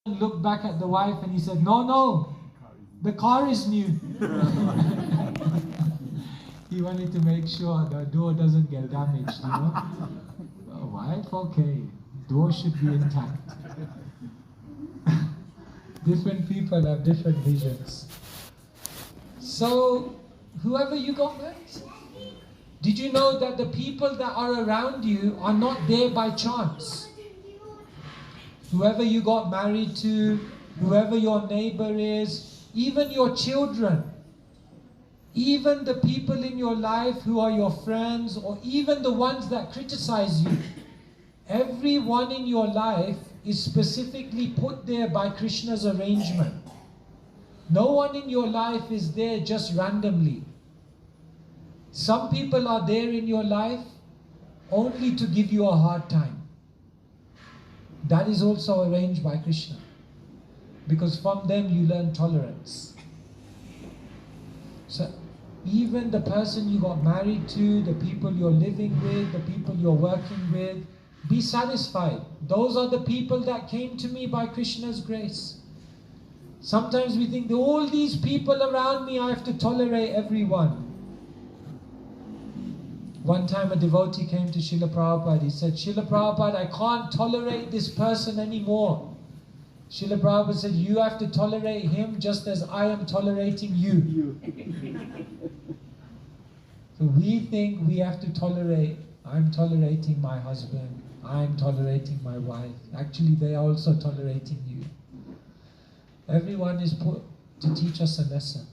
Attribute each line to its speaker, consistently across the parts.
Speaker 1: looked back at the wife and he said, no, the car is new. He wanted to make sure the door doesn't get damaged, you know. Oh, wife, okay, door should be intact. Different people have different visions. So, whoever you got married, did you know that the people that are around you are not there by chance? Whoever you got married to, whoever your neighbor is, even your children, even the people in your life who are your friends, or even the ones that criticize you, everyone in your life is specifically put there by Krishna's arrangement. No one in your life is there just randomly. Some people are there in your life only to give you a hard time. That is also arranged by Krishna, because from them you learn tolerance. So even the person you got married to, the people you're living with, the people you're working with, be satisfied. Those are the people that came to me by Krishna's grace. Sometimes we think, all these people around me, I have to tolerate everyone. One time a devotee came to Srila Prabhupada. He said, Srila Prabhupada, I can't tolerate this person anymore. Srila Prabhupada said, you have to tolerate him just as I am tolerating you. So we think we have to tolerate, I'm tolerating my husband, I'm tolerating my wife. Actually, they are also tolerating you. Everyone is put to teach us a lesson.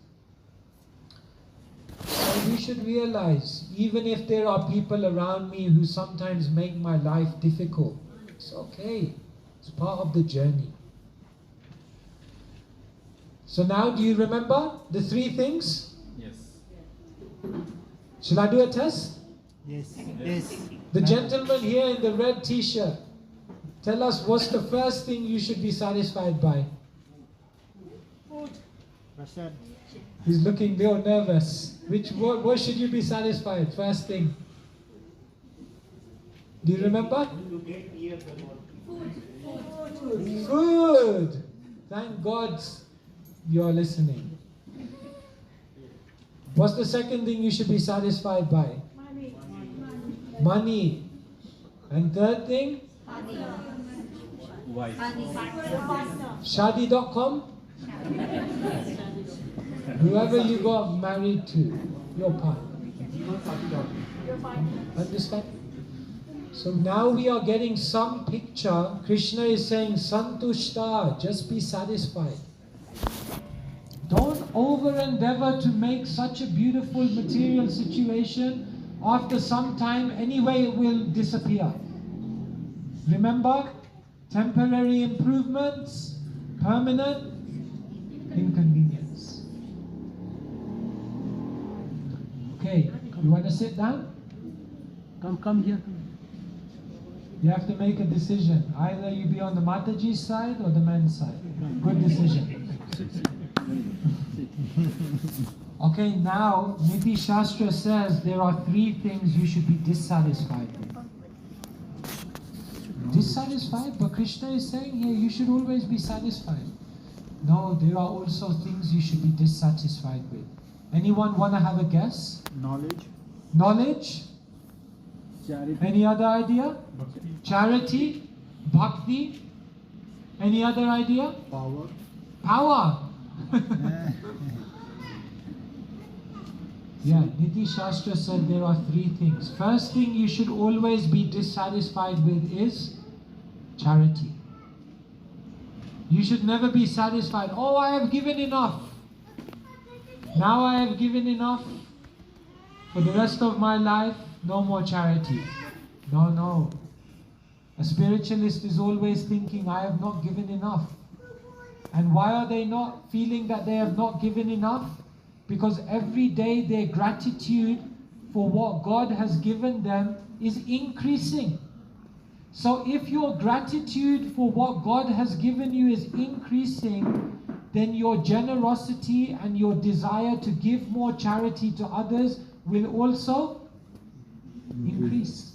Speaker 1: So we should realize, even if there are people around me who sometimes make my life difficult, it's okay. It's part of the journey. So now, do you remember the 3 things?
Speaker 2: Yes.
Speaker 1: Shall I do a test?
Speaker 3: Yes. Yes.
Speaker 1: The gentleman here in the red t-shirt, tell us what's the first thing you should be satisfied by?
Speaker 3: Prasad.
Speaker 1: He's looking real nervous. What should you be satisfied? First thing. Do you remember? Food. Thank God you're listening. What's the second thing you should be satisfied by? Money. And third thing?
Speaker 2: Wife.
Speaker 1: Shadi.com? Whoever you got married to, your partner. Understand? So now we are getting some picture. Krishna is saying, Santushta, just be satisfied. Don't over endeavor to make such a beautiful material situation. After some time, anyway, it will disappear. Remember, temporary improvements, permanent inconvenience. Okay, you want to sit down?
Speaker 3: Come here.
Speaker 1: You have to make a decision. Either you be on the Mataji's side or the men's side. Good decision. Okay, now Niti Shastra says there are 3 things you should be dissatisfied with. Dissatisfied? But Krishna is saying here you should always be satisfied. No, there are also things you should be dissatisfied with. Anyone want to have a guess?
Speaker 3: Knowledge.
Speaker 1: Knowledge?
Speaker 3: Charity.
Speaker 1: Any other idea? Charity? Bhakti? Any other idea?
Speaker 3: Power.
Speaker 1: Power! Yeah, Niti Shastra said there are 3 things. First thing you should always be dissatisfied with is charity. You should never be satisfied. Oh, I have given enough. Now I have given enough. For the rest of my life, no more charity. No. A spiritualist is always thinking, I have not given enough. And why are they not feeling that they have not given enough? Because every day their gratitude for what God has given them is increasing. So if your gratitude for what God has given you is increasing, then your generosity and your desire to give more charity to others will also increase.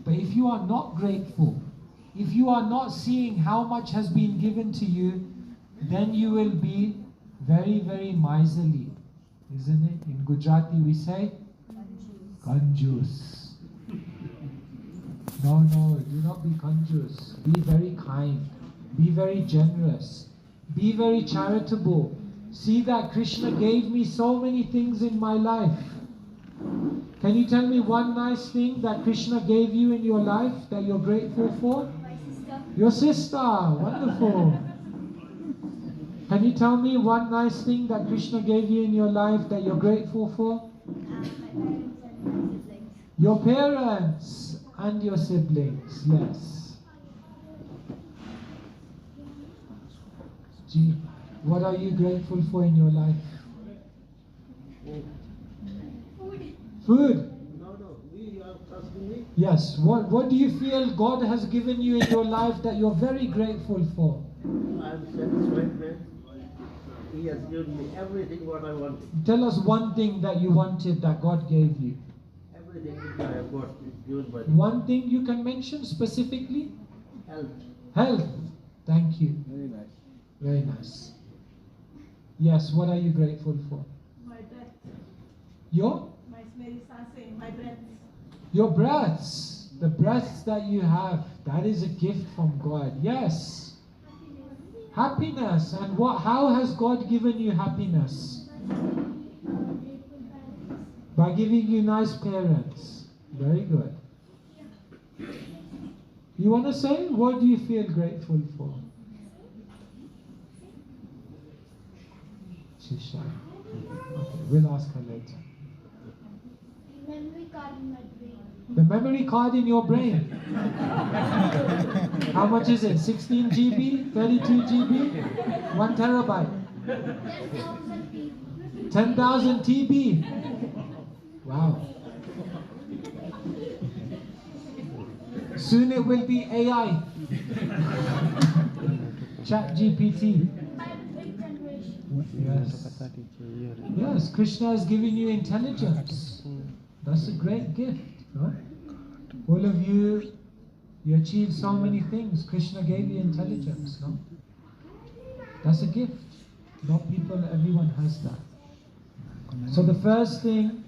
Speaker 1: But if you are not grateful, if you are not seeing how much has been given to you, then you will be very, very miserly. Isn't it? In Gujarati we say, Kanjus. No, do not be kanjus. Be very kind. Be very generous. Be very charitable. See that Krishna gave me so many things in my life. Can you tell me one nice thing that Krishna gave you in your life that you're grateful for?
Speaker 2: My sister.
Speaker 1: Your sister. Wonderful. Can you tell me one nice thing that Krishna gave you in your life that you're grateful for?
Speaker 2: My parents and
Speaker 1: Your parents and
Speaker 2: my siblings.
Speaker 1: your siblings. Yes. Gee, what are you grateful for in your life? Food.
Speaker 3: No, you are asking me.
Speaker 1: Yes. What do you feel God has given you in your life that you're very grateful for?
Speaker 3: I am satisfied that He has given me everything what I wanted.
Speaker 1: Tell us one thing that you wanted that God gave you.
Speaker 3: Everything which I have got is given by
Speaker 1: One thing you can mention specifically?
Speaker 3: health.
Speaker 1: Health. Thank you.
Speaker 3: Very nice.
Speaker 1: Very nice. Yes, what are you grateful for?
Speaker 4: My breath,
Speaker 1: Your
Speaker 4: my breath.
Speaker 1: Your breaths. The breaths that you have, that is a gift from God. Yes. Happiness. And how has God given you happiness? By giving you nice parents. Very good. You want to say, what do you feel grateful for? She's shy. Okay, we'll ask her later.
Speaker 2: Memory card in my brain.
Speaker 1: The memory card in your brain. How much is it? 16 GB? 32 GB? 1 terabyte? 10,000 TB. Wow. Soon it will be AI. Chat GPT. Yes. Yes, Krishna has given you intelligence. That's a great gift. No? All of you, you achieved so many things. Krishna gave you intelligence. No? That's a gift. Not everyone has that. So the first thing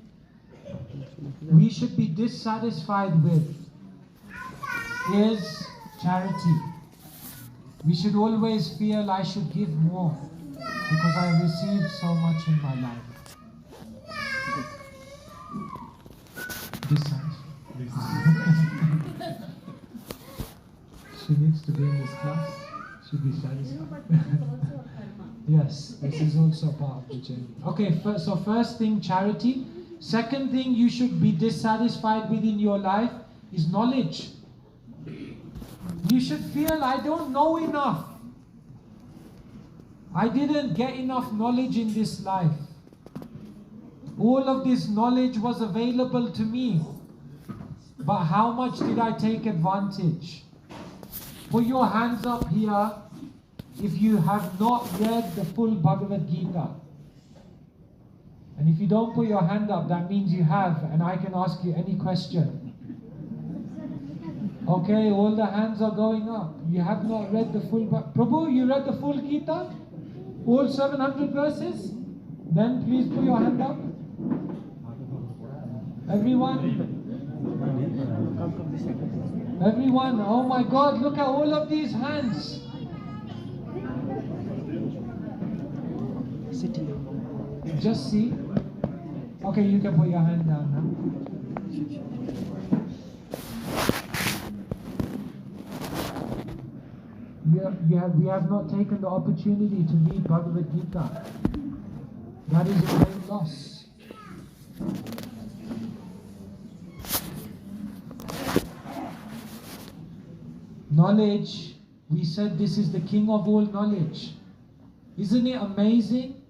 Speaker 1: we should be dissatisfied with is charity. We should always feel I should give more because I received so much in my life. She needs to be in this class. Should be satisfied. Yes, this is also part of the journey. Okay, so first thing, charity. Second thing you should be dissatisfied with in your life is knowledge. You should feel, I don't know enough. I didn't get enough knowledge in this life. All of this knowledge was available to me. But how much did I take advantage? Put your hands up here if you have not read the full Bhagavad Gita. And if you don't put your hand up, that means you have, and I can ask you any question. Okay, all the hands are going up. You have not read the full Prabhu, you read the full Gita? All 700 verses? Then please put your hand up. Everyone? Everyone, oh my God, look at all of these hands. Just see. Okay, you can put your hand down now. We have not taken the opportunity to read Bhagavad Gita. That is a great loss. Knowledge, we said this is the king of all knowledge. Isn't it amazing?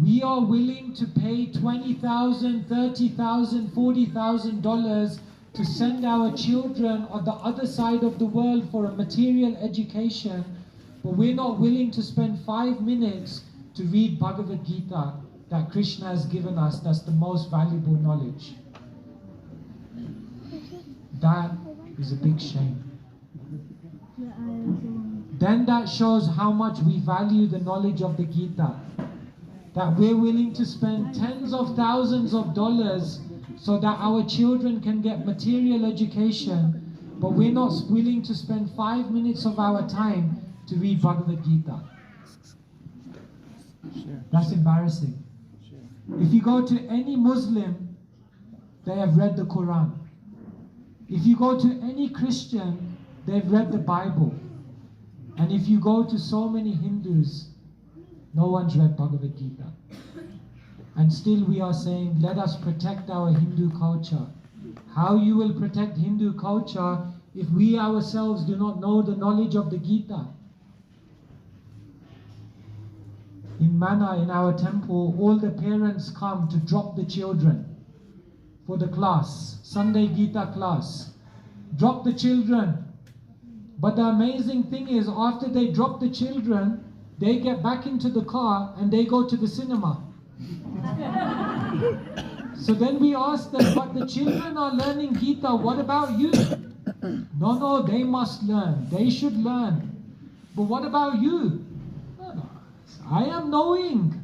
Speaker 1: We are willing to pay $20,000, $30,000, $40,000 to send our children on the other side of the world for a material education, but we're not willing to spend 5 minutes to read Bhagavad Gita that Krishna has given us. That's the most valuable knowledge. That is a big shame. then that shows how much we value the knowledge of the Gita. That we're willing to spend tens of thousands of dollars so that our children can get material education, but we're not willing to spend 5 minutes of our time to read Bhagavad Gita. That's embarrassing. If you go to any Muslim, they have read the Quran. If you go to any Christian, they've read the Bible. And if you go to so many Hindus, no one's read Bhagavad Gita. And still we are saying, let us protect our Hindu culture. How you will protect Hindu culture if we ourselves do not know the knowledge of the Gita? In Mana, in our temple, all the parents come to drop the children for the class, Sunday Gita class. Drop the children. But the amazing thing is, after they drop the children, they get back into the car and they go to the cinema. So then we ask them, but the children are learning Gita, what about you? No, they must learn. They should learn. But what about you? No. I am knowing.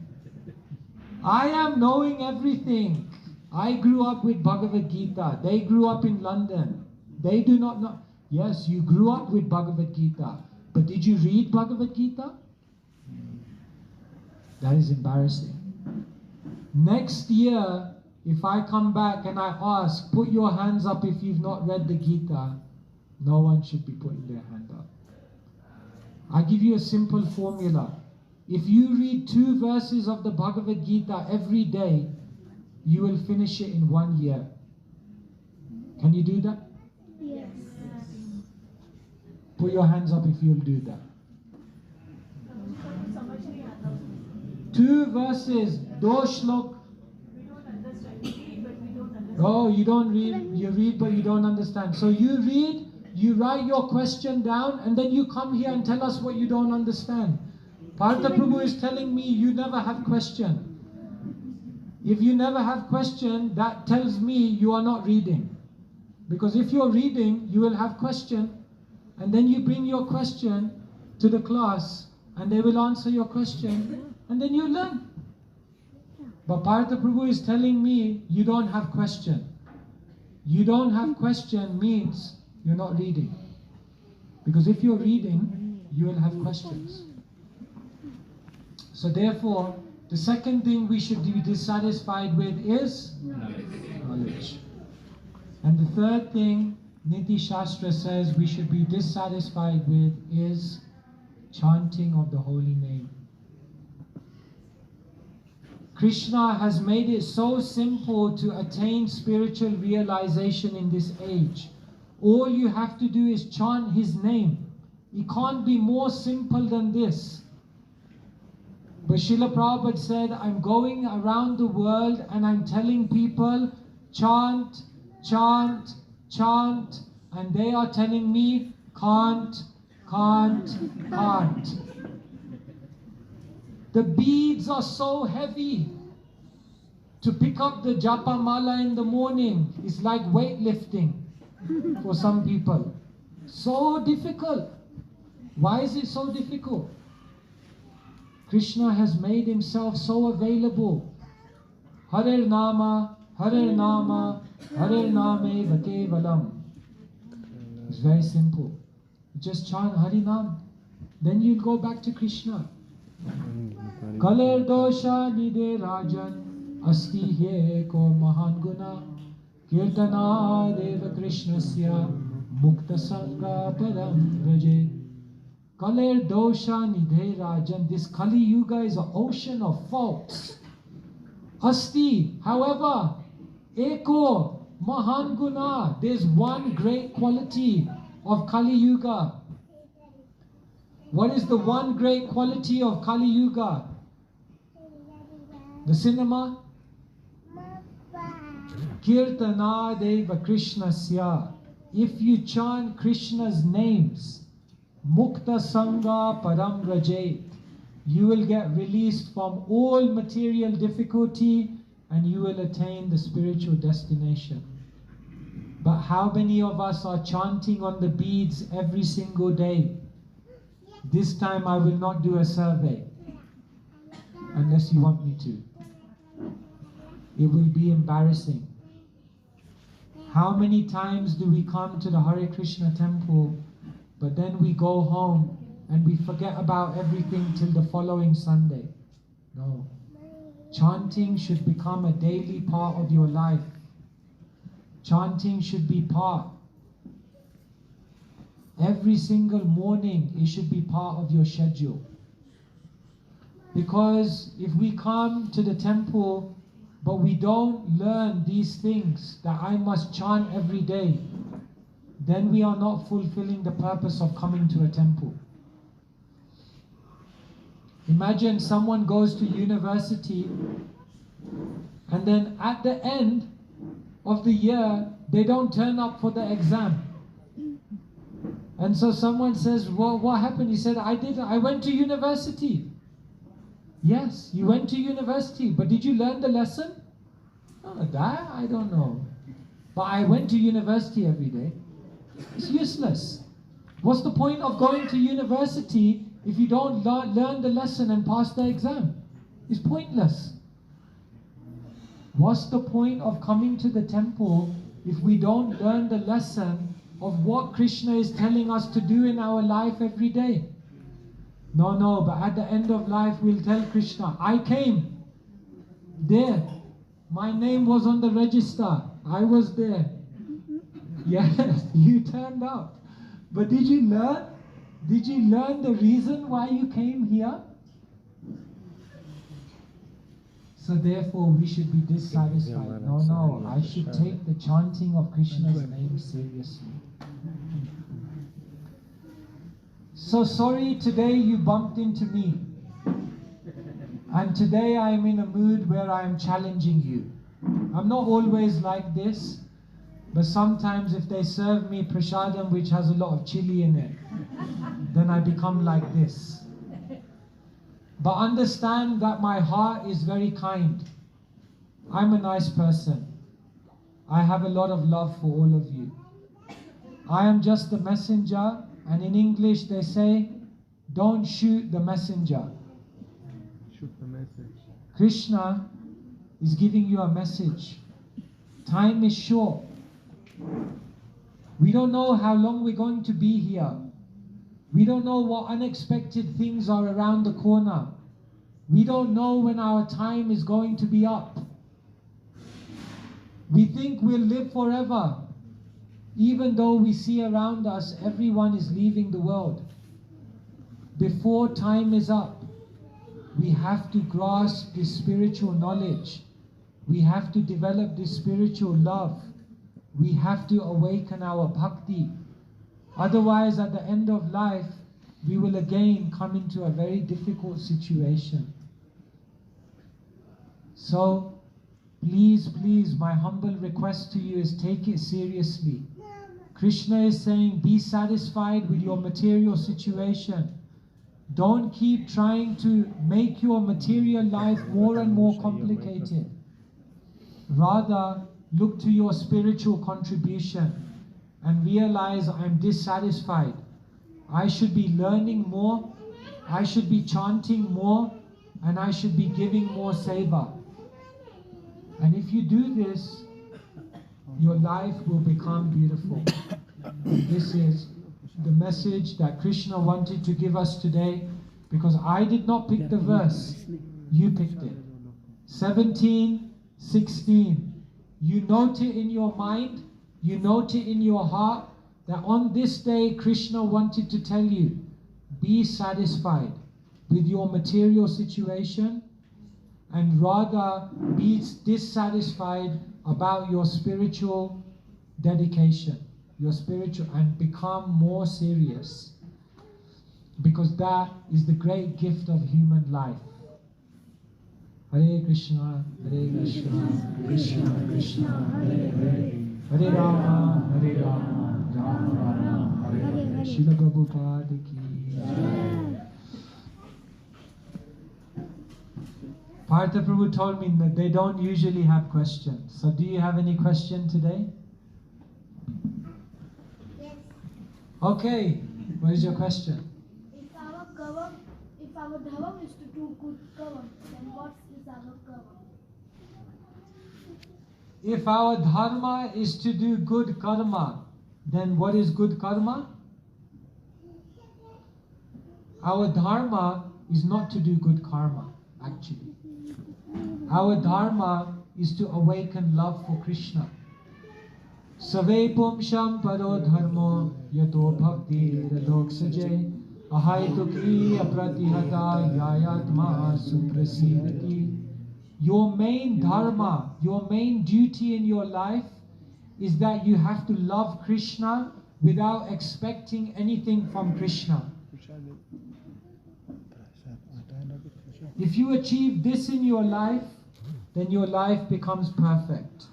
Speaker 1: I am knowing everything. I grew up with Bhagavad Gita. They grew up in London. They do not know. Yes, you grew up with Bhagavad Gita. But did you read Bhagavad Gita? That is embarrassing. Next year, if I come back and I ask, put your hands up if you've not read the Gita, no one should be putting their hand up. I give you a simple formula. If you read 2 verses of the Bhagavad Gita every day, you will finish it in 1 year. Can you do that?
Speaker 2: Yes.
Speaker 1: Put your hands up if you'll do that. 2 verses, Shlok.
Speaker 4: We don't understand. We read, but we don't understand.
Speaker 1: Oh, you don't read, you read but you don't understand. So you read, you write your question down, and then you come here and tell us what you don't understand. Partha Prabhu is telling me you never have question. If you never have question, that tells me you are not reading. Because if you're reading, you will have question, and then you bring your question to the class, and they will answer your question, and then you learn. But Partha Prabhu is telling me you don't have question. You don't have question means you're not reading. Because if you're reading, you will have questions. So therefore, the second thing we should be dissatisfied with is knowledge. And the third thing Niti Shastra says we should be dissatisfied with is chanting of the holy name. Krishna has made it so simple to attain spiritual realization in this age. All you have to do is chant his name. It can't be more simple than this. But Srila Prabhupada said, I'm going around the world and I'm telling people, chant, chant, chant. And they are telling me, can't, can't, can't. The beads are so heavy. To pick up the japa mala in the morning is like weightlifting for some people. So difficult. Why is it so difficult? Krishna has made himself so available. Hare Nama, Hare Nama, Hare Name Vakevalam. It's very simple. You just chant Hari Nam. Then you'll go back to Krishna. Kaler dosha nide rajan asti he ko mahan guna kirtana deva krishnasya mukta sangha param vraje. Kaler dosha nidhe rajan. This Kali Yuga is an ocean of faults. Asti, however, eko mahan guna. There's one great quality of Kali Yuga. What is the one great quality of Kali Yuga? The cinema? Kirtana deva krishnasya. If you chant Krishna's names, mukta sangha param rajet, you will get released from all material difficulty and you will attain the spiritual destination. But how many of us are chanting on the beads every single day? This time I will not do a survey, unless you want me to. It will be embarrassing. How many times do we come to the Hare Krishna temple, but then we go home and we forget about everything till the following Sunday? No. Chanting should become a daily part of your life. Chanting should be part. Every single morning it should be part of your schedule. Because if we come to the temple but we don't learn these things that I must chant every day, then we are not fulfilling the purpose of coming to a temple. Imagine someone goes to university and then at the end of the year they don't turn up for the exam. And so someone says, well, what happened? He said, I went to university. Yes, you went to university, but did you learn the lesson? Oh, that I don't know. But I went to university every day. It's useless. What's the point of going to university if you don't learn the lesson and pass the exam? It's pointless. What's the point of coming to the temple if we don't learn the lesson of what Krishna is telling us to do in our life every day? No, but at the end of life we'll tell Krishna, I came there. My name was on the register. I was there. Yes, you turned up. But did you learn? Did you learn the reason why you came here? So therefore we should be dissatisfied. No, I should take the chanting of Krishna's name seriously. So sorry today you bumped into me. And today I am in a mood where I am challenging you. I'm not always like this, but sometimes if they serve me prasadam which has a lot of chili in it, then I become like this. But understand that my heart is very kind. I'm a nice person. I have a lot of love for all of you. I am just the messenger, and in English they say, don't shoot the messenger.
Speaker 3: Shoot the message.
Speaker 1: Krishna is giving you a message. Time is short. We don't know how long we're going to be here. We don't know what unexpected things are around the corner. We don't know when our time is going to be up. We think we'll live forever, even though we see around us everyone is leaving the world. Before time is up, we have to grasp this spiritual knowledge. We have to develop this spiritual love. We have to awaken our bhakti. Otherwise, at the end of life, we will again come into a very difficult situation. So, please, my humble request to you is take it seriously. Krishna is saying, be satisfied with your material situation. Don't keep trying to make your material life more and more complicated. Rather, look to your spiritual contribution and realize I'm dissatisfied. I should be learning more, I should be chanting more, and I should be giving more seva. And if you do this, your life will become beautiful. This is the message that Krishna wanted to give us today, because I did not pick the verse, you picked it. 17, 16. You note it in your mind, you note it in your heart, that on this day Krishna wanted to tell you, be satisfied with your material situation and rather be dissatisfied about your spiritual dedication, your spiritual, and become more serious, because that is the great gift of human life. Hare Krishna, Krishna Krishna, Hare Hare, Hare Rama, Rama Rama, Hare Hare. Srila Prabhupada ki Jai. Partha Prabhu told me that they don't usually have questions. So do you have any question today? Okay, what is your question?
Speaker 2: If our dharma is to do good karma, then what is our karma?
Speaker 1: If our dharma is to do good karma, then what is good karma? Our dharma is not to do good karma, actually. Our dharma is to awaken love for Krishna. Save pumsham paro dharmo yato bhakti radok sajay ahaitukhi apratihata yayatma suprasidati. Your main dharma, your main duty in your life is that you have to love Krishna without expecting anything from Krishna. If you achieve this in your life, then your life becomes perfect.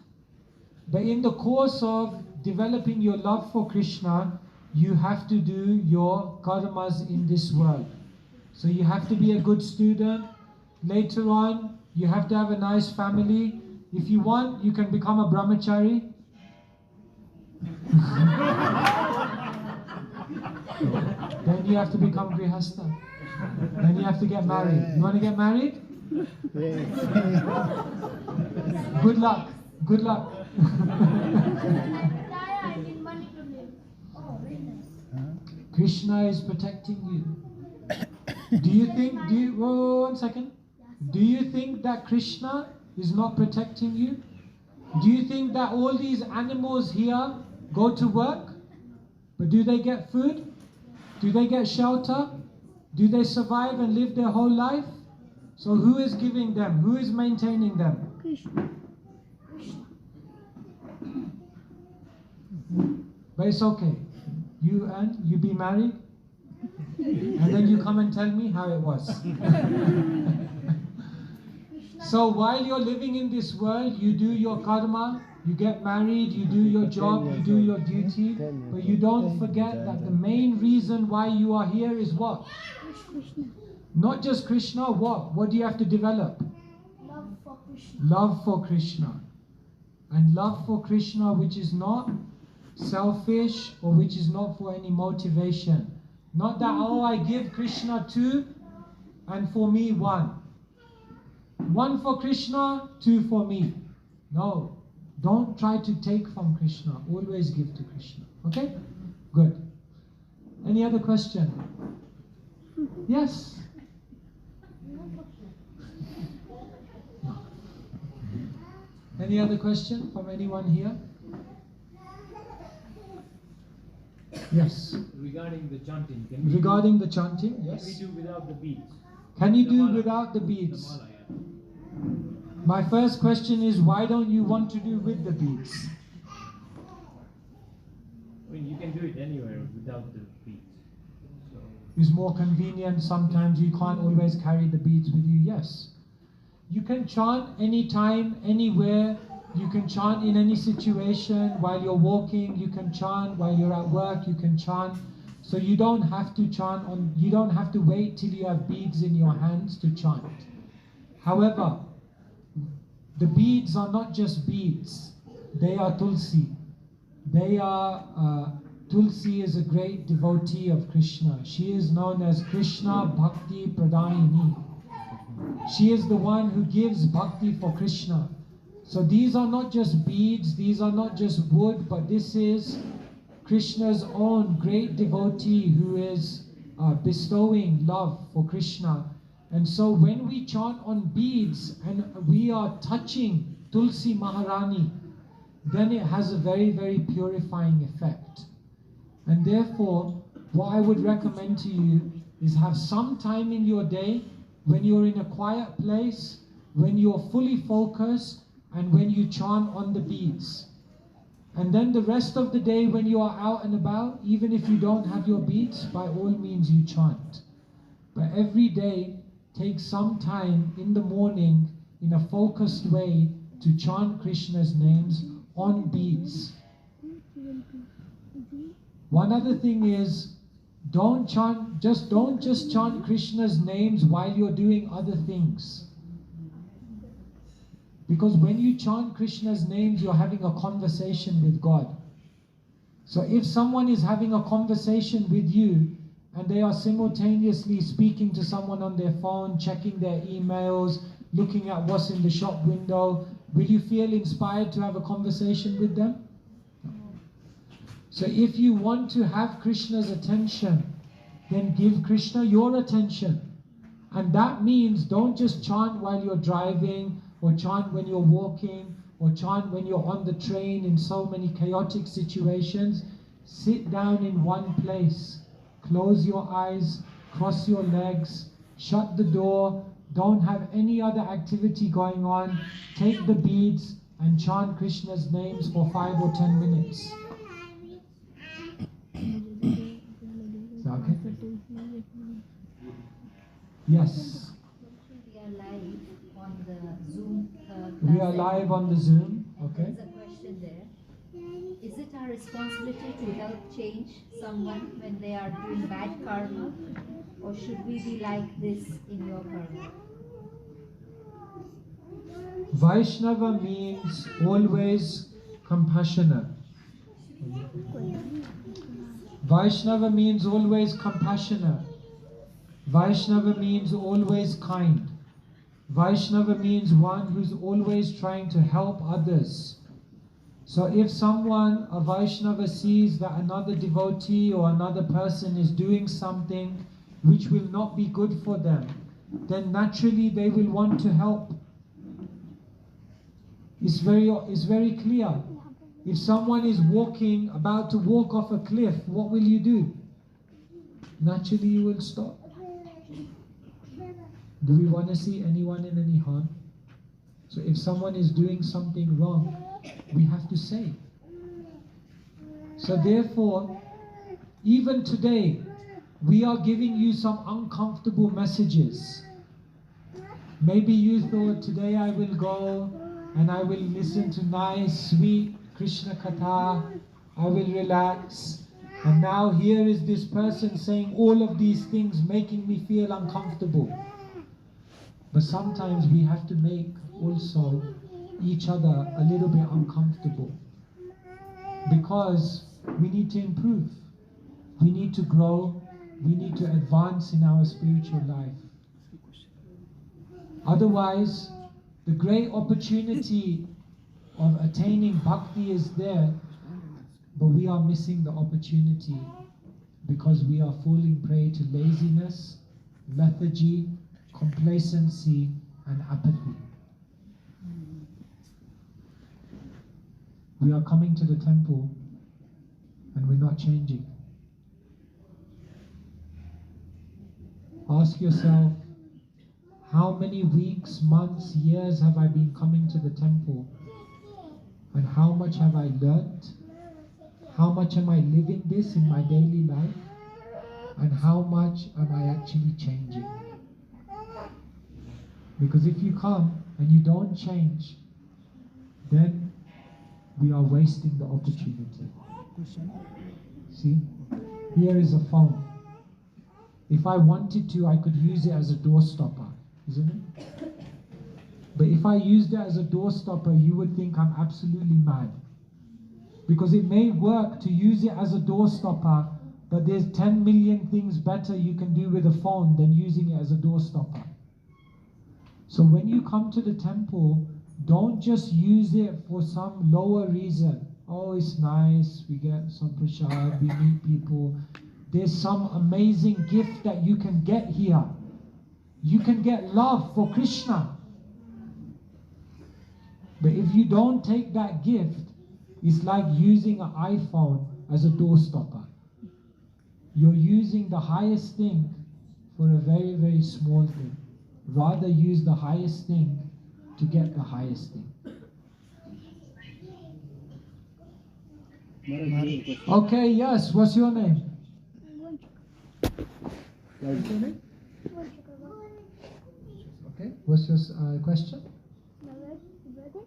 Speaker 1: But in the course of developing your love for Krishna, you have to do your karmas in this world. So you have to be a good student. Later on, you have to have a nice family. If you want, you can become a brahmachari. Then you have to become grihastha. Then you have to get married. You want to get married? Good luck. Good luck. Krishna is protecting you. Do you think, one second. Do you think that Krishna is not protecting you? Do you think that all these animals here go to work? But do they get food? Do they get shelter? Do they survive and live their whole life? So who is giving them? Who is maintaining them?
Speaker 2: Krishna.
Speaker 1: But it's okay. You be married, and then you come and tell me how it was. So while you're living in this world, you do your karma, you get married, you do your job, you do your duty, but you don't forget that the main reason why you are here is what?
Speaker 2: Krishna.
Speaker 1: Not just Krishna, what? What do you have to develop?
Speaker 2: Love for Krishna.
Speaker 1: Love for Krishna. And love for Krishna which is not selfish or which is not for any motivation. Not that, oh, I give Krishna 2 and for me 1. 1 for Krishna, 2 for me. No. Don't try to take from Krishna. Always give to Krishna. Okay? Good. Any other question? Yes? Any other question from anyone here? Yes.
Speaker 5: Regarding the chanting,
Speaker 1: Regarding the chanting, yes.
Speaker 5: Can we do without the beads?
Speaker 1: Can you
Speaker 5: The
Speaker 1: do
Speaker 5: mala.
Speaker 1: without the beads?
Speaker 5: The mala, yeah.
Speaker 1: My first question is, why don't you want to do with the beads?
Speaker 5: I mean, you can do it anywhere without the beads. So,
Speaker 1: It's more convenient. Sometimes you can't always carry the beads with you. Yes. You can chant anytime, anywhere. You can chant in any situation. While you're walking, you can chant. While you're at work, you can chant. So you don't have to chant on. You don't have to wait till you have beads in your hands to chant. However, the beads are not just beads. They are tulsi. They are Tulsi is a great devotee of Krishna. She is known as Krishna Bhakti Pradayini. She is the one who gives bhakti for Krishna. So these are not just beads, these are not just wood, but this is Krishna's own great devotee who is bestowing love for Krishna. And so when we chant on beads and we are touching Tulsi Maharani, then it has a very, very purifying effect. And therefore, what I would recommend to you is have some time in your day when you're in a quiet place, when you're fully focused, and when you chant on the beads. And then the rest of the day when you are out and about, even if you don't have your beads, by all means you chant. But every day, take some time in the morning in a focused way to chant Krishna's names on beads. One other thing is, don't just chant Krishna's names while you're doing other things. Because when you chant Krishna's names, you're having a conversation with God. So if someone is having a conversation with you and they are simultaneously speaking to someone on their phone, checking their emails, looking at what's in the shop window, will you feel inspired to have a conversation with them? So if you want to have Krishna's attention, then give Krishna your attention. And that means don't just chant while you're driving, or chant when you're walking, or chant when you're on the train in so many chaotic situations. Sit down in one place. Close your eyes, cross your legs, shut the door. Don't have any other activity going on. Take the beads and chant Krishna's names for 5 or 10 minutes. Is that okay? Yes.
Speaker 6: We are live on the Zoom.
Speaker 1: We are live on the Zoom. Okay.
Speaker 6: There's a question there. Is it our responsibility to help change someone when they are doing bad karma? Or should we be like this in your karma?
Speaker 1: Vaishnava means always compassionate. Vaishnava means always compassionate. Vaishnava means always kind. Vaishnava means one who's always trying to help others. So if someone, a Vaishnava, sees that another devotee or another person is doing something which will not be good for them, then naturally they will want to help. It's very clear. If someone is about to walk off a cliff, what will you do? Naturally you will stop. Do we want to see anyone in any harm? So if someone is doing something wrong, we have to say. So therefore, even today, we are giving you some uncomfortable messages. Maybe you thought, today I will go and I will listen to nice, sweet Krishna Katha, I will relax. And now here is this person saying all of these things, making me feel uncomfortable. But sometimes we have to make also each other a little bit uncomfortable, because we need to improve, we need to grow, we need to advance in our spiritual life. Otherwise, the great opportunity of attaining bhakti is there, but we are missing the opportunity because we are falling prey to laziness, lethargy, complacency and apathy. We are coming to the temple and we're not changing. Ask yourself, how many weeks, months, years have I been coming to the temple? And how much have I learnt? How much am I living this in my daily life? And how much am I actually changing? Because if you come and you don't change, then we are wasting the opportunity. See? Here is a phone. If I wanted to, I could use it as a door stopper, isn't it? But if I used it as a door stopper, you would think I'm absolutely mad. Because it may work to use it as a door stopper, but there's 10 million things better you can do with a phone than using it as a door stopper. So when you come to the temple, don't just use it for some lower reason. Oh, it's nice, we get some prasad, we meet people. There's some amazing gift that you can get here. You can get love for Krishna. But if you don't take that gift, it's like using an iPhone as a door stopper. You're using the highest thing for a very, very small thing. Rather use the highest thing to get the highest thing. Okay, yes, what's your name? What's your name? Okay, what's your question?
Speaker 2: The wedding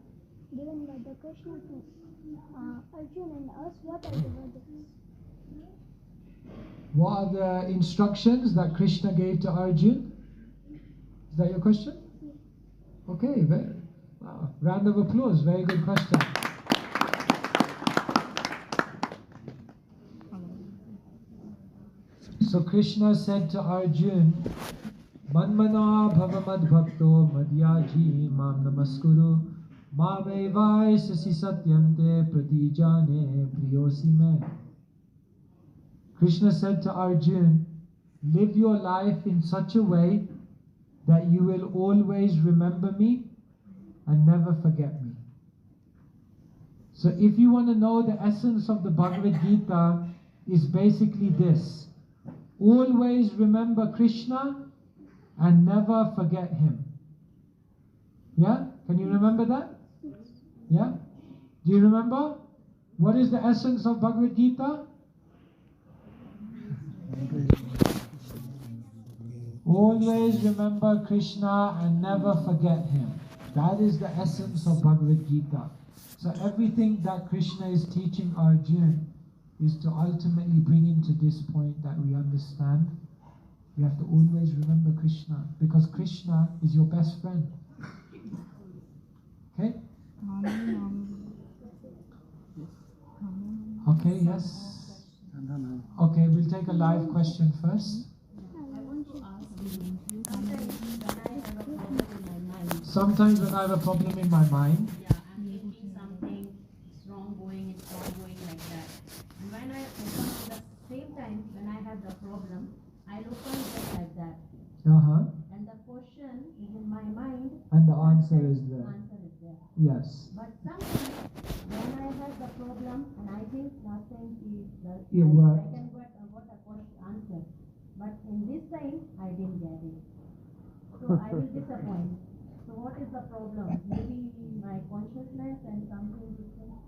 Speaker 2: given by the Krishna to Arjuna and us, what are the verdicts?
Speaker 1: What are the instructions that Krishna gave to Arjuna? Is that your question? Okay, wow. Round of applause, very good question. So Krishna said to Arjun, Manmana bhavamad bhakto madhyaji mam namaskuru mamevai sasi satyam te pratijane priyosi me. Krishna said to Arjun, live your life in such a way that you will always remember me and never forget me. So if you want to know the essence of the Bhagavad Gita, is basically this: always remember Krishna and never forget him. Yeah? Can you remember that? Yeah? Do you remember? What is the essence of Bhagavad Gita? Always remember Krishna and never forget him. That is the essence of Bhagavad Gita. So everything that Krishna is teaching Arjuna is to ultimately bring him to this point that we understand. You have to always remember Krishna, because Krishna is your best friend. Okay? Okay, yes? Okay, we'll take a live question first. Sometimes when I have a problem in my mind,
Speaker 7: yeah, I'm thinking something is wrong going, it's wrong going like that. And when I open at the same time, when I have the problem, I open just like that. And the question is in my mind.
Speaker 1: And the answer is there.
Speaker 7: Answer is there.
Speaker 1: Yes.
Speaker 7: But sometimes when I have the problem and I think nothing is the I can get what a question answer. But in this time I didn't get it. So I will disappoint. So what is the problem? Maybe my consciousness and something different.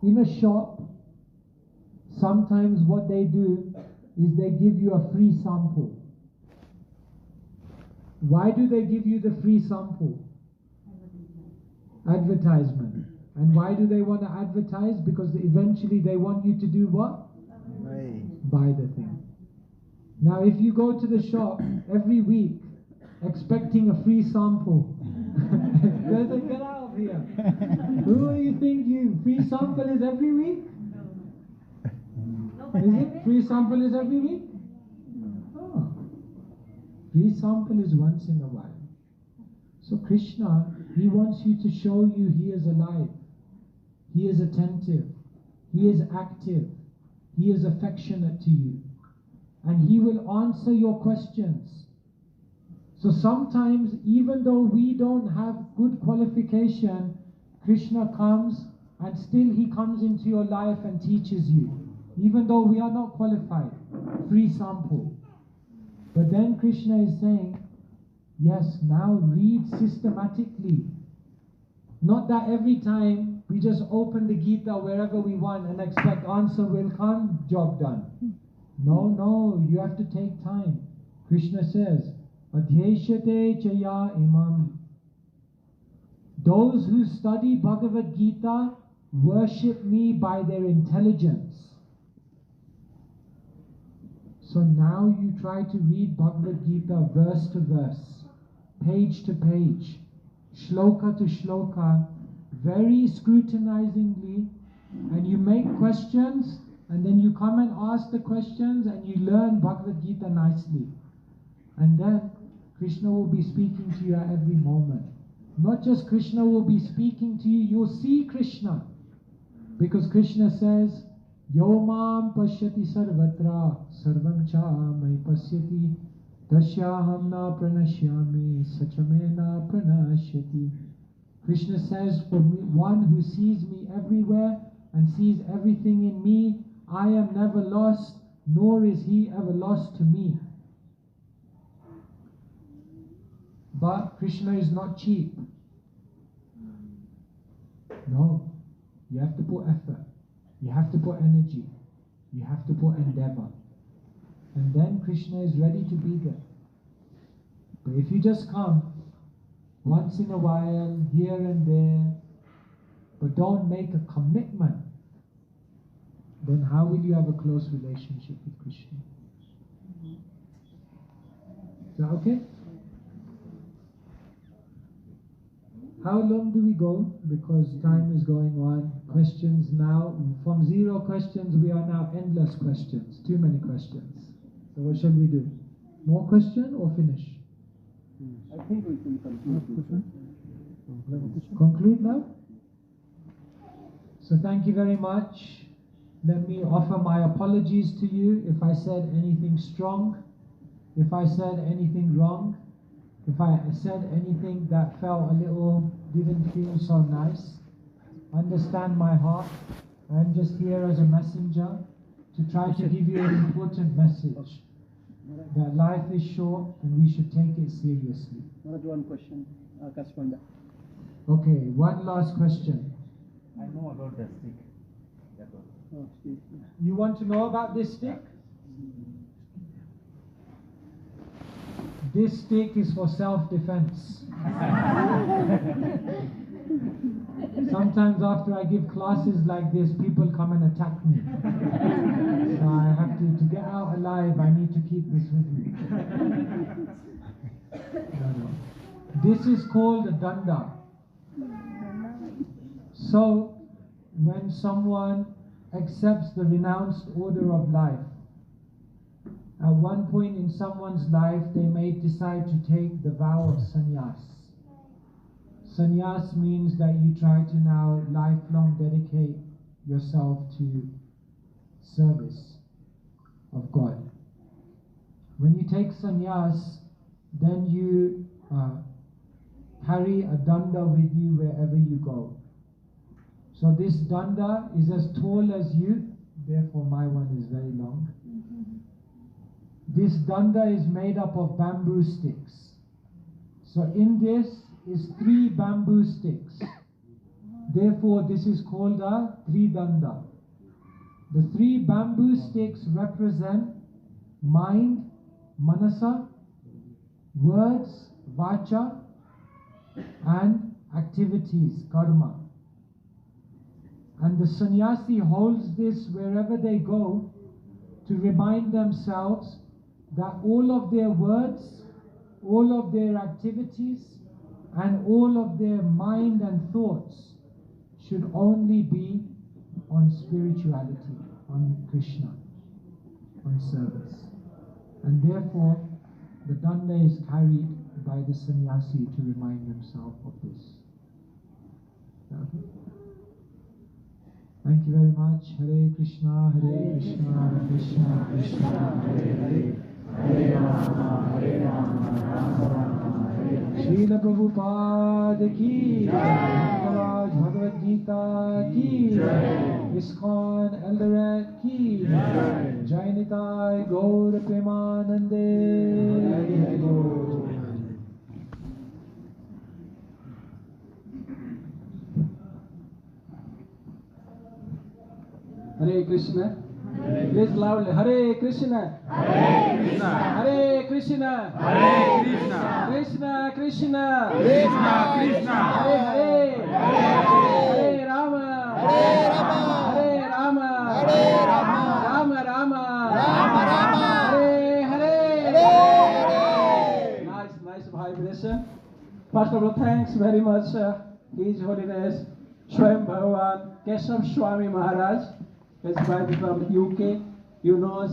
Speaker 1: In a shop, sometimes what they do is they give you a free sample. Why do they give you the free sample? Advertisement. And why do they want to advertise? Because eventually they want you to do what? Buy the thing. Now if you go to the shop every week expecting a free sample, get out of here. Who do you think you? Free sample is every week? Is it? Free sample is every week? Oh. Free sample is once in a while. So Krishna, he wants you to show you he is alive. He is attentive. He is active. He is affectionate to you. And he will answer your questions. So sometimes, even though we don't have good qualification, Krishna comes and still he comes into your life and teaches you. Even though we are not qualified. Free sample. But then Krishna is saying, yes, now read systematically. Not that every time we just open the Gita wherever we want and expect answer will come, job done. No, you have to take time. Krishna says, Adhyeshate chaya imam. Those who study Bhagavad Gita worship me by their intelligence. So now you try to read Bhagavad Gita verse to verse, page to page, shloka to shloka, very scrutinizingly, and you make questions, and then you come and ask the questions, and you learn Bhagavad Gita nicely. And then Krishna will be speaking to you at every moment. Not just Krishna will be speaking to you, you'll see Krishna. Because Krishna says, Yo mam pashyati sarvatra sarvam cha mai pasyati tasyaham na pranashyami sachame na pranashyati. Krishna says, for me, one who sees me everywhere and sees everything in me, I am never lost, nor is he ever lost to me. But Krishna is not cheap. No, you have to put effort. You have to put energy. You have to put endeavor. And then Krishna is ready to be there. But if you just come once in a while, here and there, but don't make a commitment, then how will you have a close relationship with Krishna? Is that okay? How long do we go? Because time is going on. Questions now, from 0 questions, we are now endless questions. Too many questions. So what shall we do? More question or finish?
Speaker 3: I think we can conclude.
Speaker 1: Conclude now? So thank you very much. Let me offer my apologies to you if I said anything strong, if I said anything wrong, if I said anything that felt a little, didn't feel so nice. Understand my heart. I'm just here as a messenger to try to give you an important message. That life is short and we should take it seriously.
Speaker 3: One question, Kaswanda.
Speaker 1: Okay, one last question.
Speaker 5: I know about the stick. That was.
Speaker 3: Oh, Steve.
Speaker 1: You want to know about this stick? This stick is for self-defense. Sometimes after I give classes like this, people come and attack me. So I have to get out alive, I need to keep this with me. No. This is called a danda. So, when someone accepts the renounced order of life, at one point in someone's life, they may decide to take the vow of sannyas. Sannyas means that you try to now lifelong dedicate yourself to service of God. When you take sannyas, then you carry a danda with you wherever you go. So this danda is as tall as you, therefore my one is very long. This danda is made up of bamboo sticks. So in this is 3 bamboo sticks. Therefore this is called a tridanda. The 3 bamboo sticks represent mind, manasa, words, vacha, and activities, karma. And the sannyasi holds this wherever they go to remind themselves that all of their words, all of their activities, and all of their mind and thoughts should only be on spirituality, on Krishna, on service. And therefore, the danda is carried by the sannyasi to remind themselves of this. Okay. Thank you very much. Hare Krishna, Krishna Krishna, Hare Hare, Hare Rama, Rama Rama, Hare Hare. Srila Prabhupada ki Maharaj Bhagavad Gita ki ISKCON Eldoret ki Jai Nitai Gaur Premanande.
Speaker 3: Hare Krishna. Please loudly. Hare Krishna. Hare Krishna. Hare Krishna.
Speaker 8: Hare Krishna.
Speaker 3: Krishna Krishna.
Speaker 8: Krishna Krishna.
Speaker 3: Hare Hare. Hare Rama.
Speaker 8: Hare Rama.
Speaker 3: Hare Rama.
Speaker 8: Hare Rama.
Speaker 3: Rama Rama.
Speaker 8: Rama Rama.
Speaker 3: Hare Hare.
Speaker 8: Hare.
Speaker 3: Nice vibration. First of all, thanks very much, His Holiness Sb Kesava Swami Maharaj. His brother from UK. You know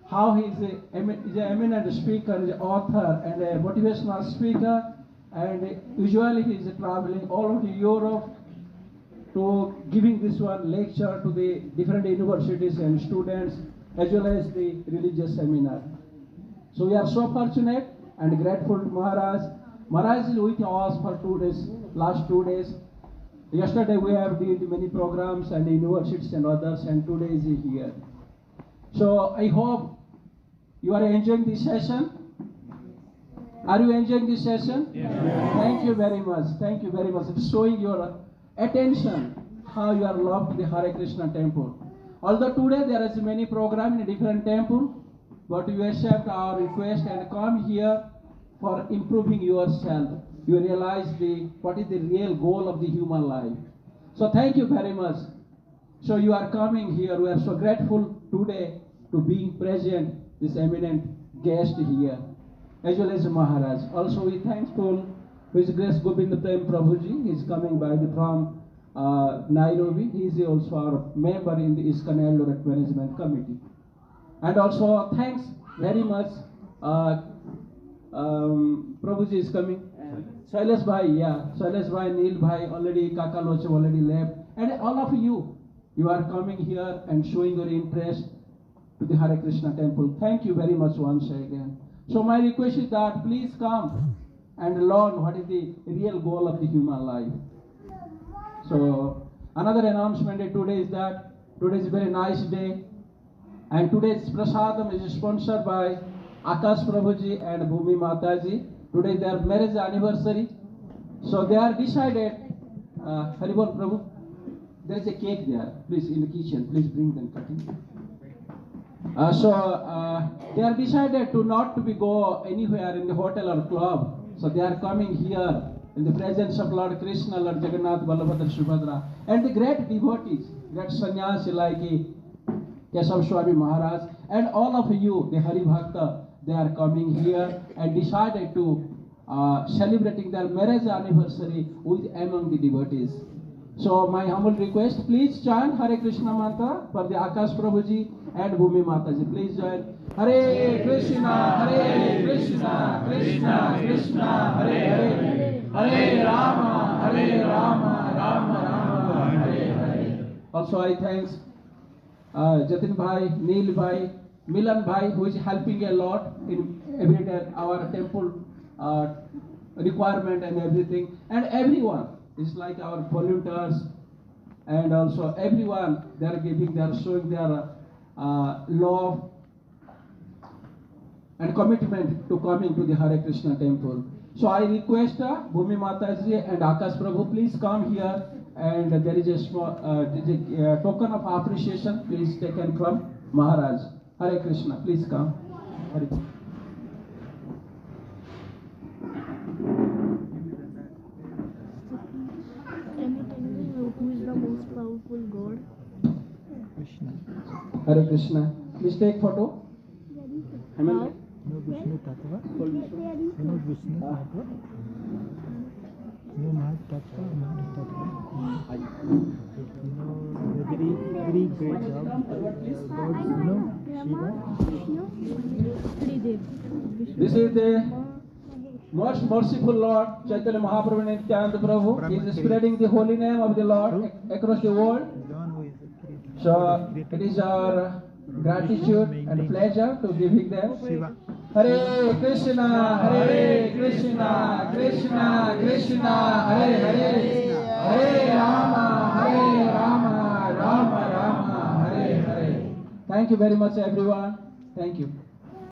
Speaker 3: how he is an eminent speaker, is author and a motivational speaker, and usually he is traveling all over Europe to giving this one lecture to the different universities and students as well as the religious seminar. So we are so fortunate and grateful to Maharaj. Maharaj is with us for 2 days, last 2 days. Yesterday we have did many programs and universities and others, and today is here. So I hope you are enjoying this session. Are you enjoying this session?
Speaker 5: Yes.
Speaker 3: Thank you very much. Thank you very much. It's showing your attention how you are loved the Hare Krishna temple. Although today there is many programs in different temple, but you accept our request and come here for improving yourself. You realize what is the real goal of the human life. So thank you very much. So you are coming here. We are so grateful today to being present, this eminent guest here, as well as Maharaj. Also we thankful His Grace Gobind Prem Prabhuji. He is coming by from Nairobi. He is also our member in the ISKCON Eldoret Management Committee. And also thanks very much. Prabhuji is coming. Shailesh Bhai, yeah. Shailesh Bhai, Neil Bhai, already Kaka Loche already left. And all of you, you are coming here and showing your interest to the Hare Krishna temple. Thank you very much once again. So my request is that please come and learn what is the real goal of the human life. So another announcement today is that today is a very nice day, and today's prasadam is sponsored by Akash Prabhuji and Bhumi Mataji. Today is their marriage anniversary. So they are decided, Haribol Prabhu, there is a cake there. Please, in the kitchen, please bring them cutting. They are decided to not to be go anywhere in the hotel or club. So they are coming here in the presence of Lord Krishna, Lord Jagannath, Balabhadra, Subhadra, and the great devotees, great sannyasi like Kesava Swami Maharaj, and all of you, the Hari Bhakta, they are coming here and decided to celebrating their marriage anniversary with among the devotees. So my humble request, please chant Hare Krishna mantra for the Akash Prabhuji and Bhumi Mataji. Please join. Hare Krishna, Krishna Krishna, Hare Hare, Hare Rama, Rama Rama, Hare Hare. Also I thanks Jatin Bhai, Neil Bhai, Milan Bhai, who is helping a lot in every day our temple requirement and everything, and everyone. It's like our volunteers, and also everyone, they are showing their love and commitment to coming to the Hare Krishna temple. So I request Bhumi Mataji and Akash Prabhu, please come here, and there is a small token of appreciation, please taken from Maharaj. Hare Krishna, please come. Hare.
Speaker 2: Who is the most powerful God?
Speaker 3: Hare Krishna. Please take photo. Amen.
Speaker 9: No Vishnu Tattva. No Vishnu Tattva. No Mahad Tattva. Mahad Tattva. No, very great job. God, Shiva.
Speaker 3: This is the most merciful Lord, Chaitanya Mahaprabhu Nityananda Prabhu. He is spreading the holy name of the Lord across the world. So it is our gratitude and pleasure to giving them. Hare Krishna, Krishna Krishna, Hare Hare, Hare Rama, Rama Rama, Hare Hare. Thank you very much, everyone. Thank you.